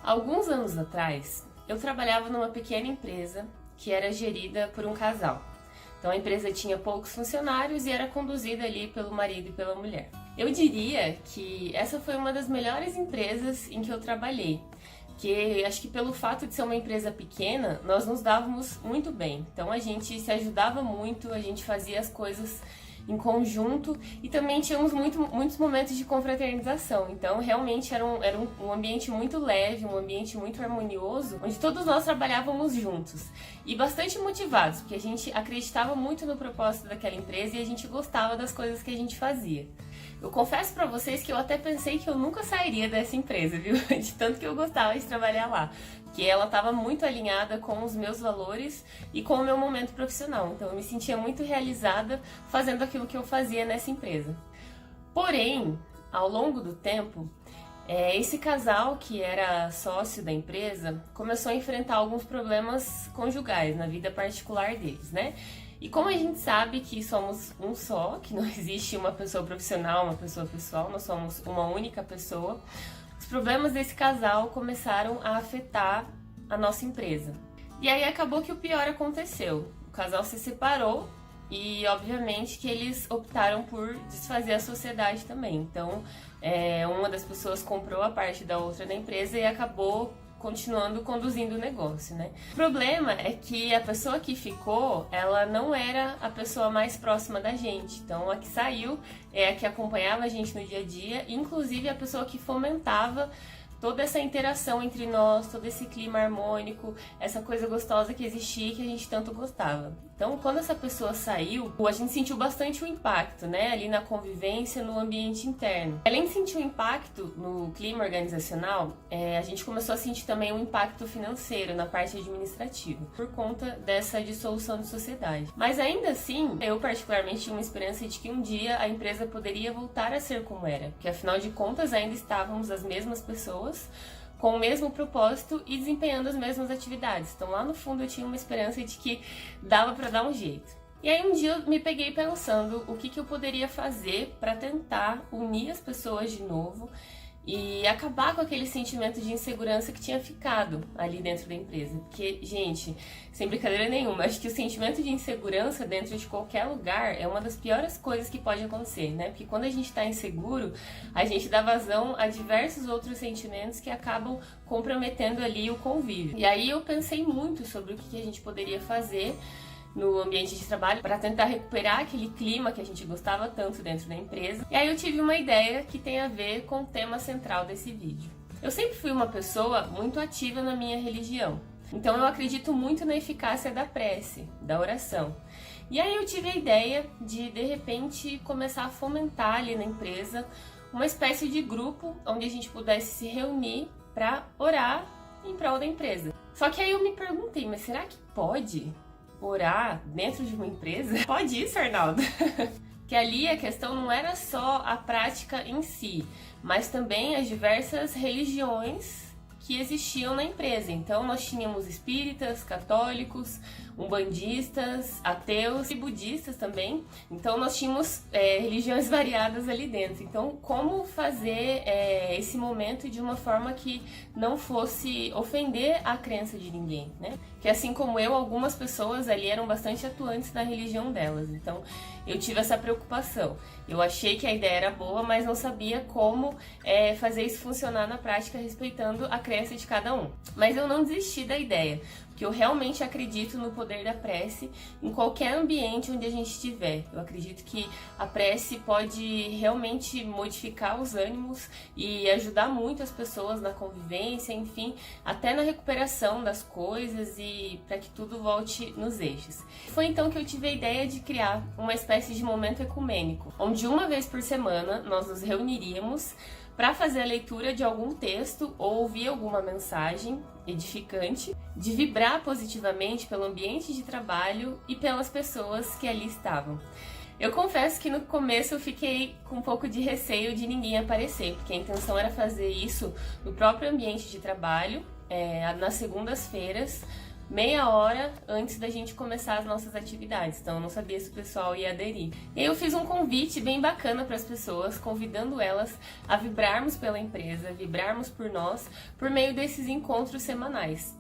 Alguns anos atrás, eu trabalhava numa pequena empresa que era gerida por um casal. Então a empresa tinha poucos funcionários e era conduzida ali pelo marido e pela mulher. Eu diria que essa foi uma das melhores empresas em que eu trabalhei, que acho que pelo fato de ser uma empresa pequena, nós nos dávamos muito bem. Então a gente se ajudava muito, a gente fazia as coisas em conjunto e também tínhamos muitos momentos de confraternização. Então realmente era um ambiente muito leve, um ambiente muito harmonioso, onde todos nós trabalhávamos juntos e bastante motivados, porque a gente acreditava muito no propósito daquela empresa e a gente gostava das coisas que a gente fazia. Eu confesso pra vocês que eu até pensei que eu nunca sairia dessa empresa, viu? De tanto que eu gostava de trabalhar lá. Que ela estava muito alinhada com os meus valores e com o meu momento profissional. Então eu me sentia muito realizada fazendo aquilo que eu fazia nessa empresa. Porém, ao longo do tempo, esse casal que era sócio da empresa começou a enfrentar alguns problemas conjugais na vida particular deles, né? E como a gente sabe que somos um só, que não existe uma pessoa profissional, uma pessoa pessoal, nós somos uma única pessoa, os problemas desse casal começaram a afetar a nossa empresa. E aí acabou que o pior aconteceu. O casal se separou e obviamente que eles optaram por desfazer a sociedade também. Então, uma das pessoas comprou a parte da outra da empresa e acabou continuando conduzindo o negócio, né? O problema é que a pessoa que ficou, ela não era a pessoa mais próxima da gente. Então, a que saiu é a que acompanhava a gente no dia a dia, inclusive a pessoa que fomentava toda essa interação entre nós, todo esse clima harmônico, essa coisa gostosa que existia e que a gente tanto gostava. Então, quando essa pessoa saiu, a gente sentiu bastante o impacto, né, ali na convivência, no ambiente interno. Além de sentir o impacto no clima organizacional, a gente começou a sentir também um impacto financeiro na parte administrativa, por conta dessa dissolução de sociedade. Mas ainda assim, eu particularmente tinha uma esperança de que um dia a empresa poderia voltar a ser como era, porque afinal de contas ainda estávamos as mesmas pessoas, com o mesmo propósito e desempenhando as mesmas atividades. Então lá no fundo eu tinha uma esperança de que dava para dar um jeito. E aí um dia eu me peguei pensando o que eu poderia fazer para tentar unir as pessoas de novo e acabar com aquele sentimento de insegurança que tinha ficado ali dentro da empresa. Porque, gente, sem brincadeira nenhuma, acho que o sentimento de insegurança dentro de qualquer lugar é uma das piores coisas que pode acontecer, né? Porque quando a gente tá inseguro, a gente dá vazão a diversos outros sentimentos que acabam comprometendo ali o convívio. E aí eu pensei muito sobre o que a gente poderia fazer no ambiente de trabalho para tentar recuperar aquele clima que a gente gostava tanto dentro da empresa. E aí eu tive uma ideia que tem a ver com o tema central desse vídeo. Eu sempre fui uma pessoa muito ativa na minha religião, então eu acredito muito na eficácia da prece, da oração. E aí eu tive a ideia de repente, começar a fomentar ali na empresa uma espécie de grupo onde a gente pudesse se reunir para orar em prol da empresa. Só que aí eu me perguntei, mas será que pode orar dentro de uma empresa? Pode isso, Arnaldo? Que ali a questão não era só a prática em si, mas também as diversas religiões que existiam na empresa. Então nós tínhamos espíritas, católicos, umbandistas, ateus e budistas também. Então nós tínhamos religiões variadas ali dentro. Então como fazer esse momento de uma forma que não fosse ofender a crença de ninguém, né? Que assim como eu, algumas pessoas ali eram bastante atuantes na religião delas. Então eu tive essa preocupação. Eu achei que a ideia era boa, mas não sabia como fazer isso funcionar na prática, respeitando a crença de cada um. Mas eu não desisti da ideia, porque eu realmente acredito no poder da prece em qualquer ambiente onde a gente estiver. Eu acredito que a prece pode realmente modificar os ânimos e ajudar muito as pessoas na convivência, enfim, até na recuperação das coisas e para que tudo volte nos eixos. Foi então que eu tive a ideia de criar uma espécie de momento ecumênico, onde uma vez por semana nós nos reuniríamos para fazer a leitura de algum texto ou ouvir alguma mensagem edificante, de vibrar positivamente pelo ambiente de trabalho e pelas pessoas que ali estavam. Eu confesso que no começo eu fiquei com um pouco de receio de ninguém aparecer, porque a intenção era fazer isso no próprio ambiente de trabalho, nas segundas-feiras, meia hora antes da gente começar as nossas atividades, então eu não sabia se o pessoal ia aderir. E aí eu fiz um convite bem bacana para as pessoas, convidando elas a vibrarmos pela empresa, vibrarmos por nós, por meio desses encontros semanais.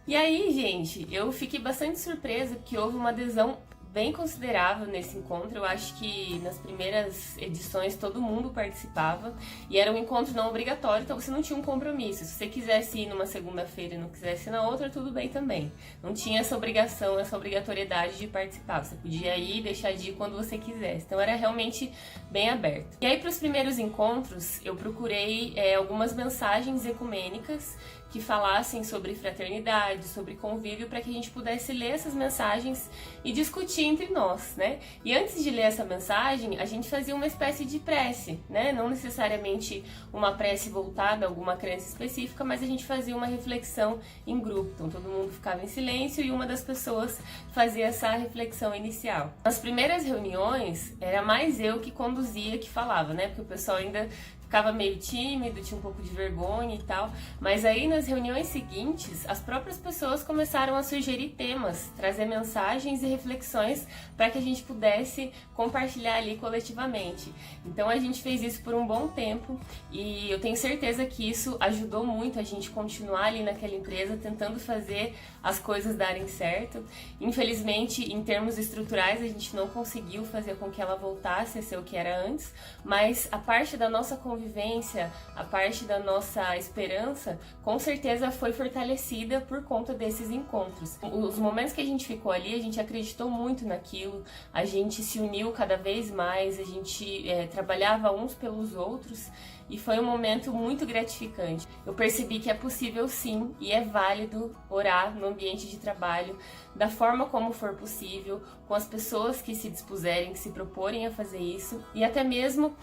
E aí, gente, eu fiquei bastante surpresa porque houve uma adesão bem considerável nesse encontro. Eu acho que nas primeiras edições todo mundo participava e era um encontro não obrigatório, então você não tinha um compromisso. Se você quisesse ir numa segunda-feira e não quisesse ir na outra, tudo bem também. Não tinha essa obrigação, essa obrigatoriedade de participar. Você podia ir e deixar de ir quando você quisesse. Então era realmente bem aberto. E aí, para os primeiros encontros, eu procurei algumas mensagens ecumênicas que falassem sobre fraternidade, sobre convívio, para que a gente pudesse ler essas mensagens e discutir entre nós, né? E antes de ler essa mensagem, a gente fazia uma espécie de prece, né? Não necessariamente uma prece voltada a alguma crença específica, mas a gente fazia uma reflexão em grupo. Então todo mundo ficava em silêncio e uma das pessoas fazia essa reflexão inicial. Nas primeiras reuniões, era mais eu que conduzia, que falava, né? Porque o pessoal ainda ficava meio tímido, tinha um pouco de vergonha e tal, mas aí nas reuniões seguintes, as próprias pessoas começaram a sugerir temas, trazer mensagens e reflexões para que a gente pudesse compartilhar ali coletivamente. Então a gente fez isso por um bom tempo e eu tenho certeza que isso ajudou muito a gente continuar ali naquela empresa, tentando fazer as coisas darem certo. Infelizmente, em termos estruturais, a gente não conseguiu fazer com que ela voltasse a ser o que era antes, mas a parte da nossa convivência, a parte da nossa esperança, com certeza foi fortalecida por conta desses encontros. Os momentos que a gente ficou ali, a gente acreditou muito naquilo, a gente se uniu cada vez mais, a gente trabalhava uns pelos outros e foi um momento muito gratificante. Eu percebi que é possível sim e é válido orar no ambiente de trabalho da forma como for possível, com as pessoas que se dispuserem, que se proporem a fazer isso e até mesmo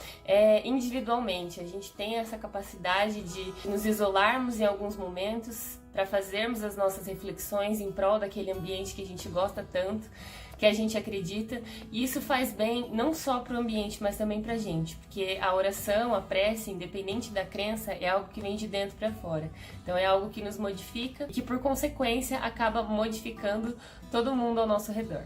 individualmente. A gente tem essa capacidade de nos isolarmos em alguns momentos para fazermos as nossas reflexões em prol daquele ambiente que a gente gosta tanto, que a gente acredita, e isso faz bem não só para o ambiente, mas também para a gente, porque a oração, a prece, independente da crença, é algo que vem de dentro para fora. Então é algo que nos modifica e que por consequência acaba modificando todo mundo ao nosso redor.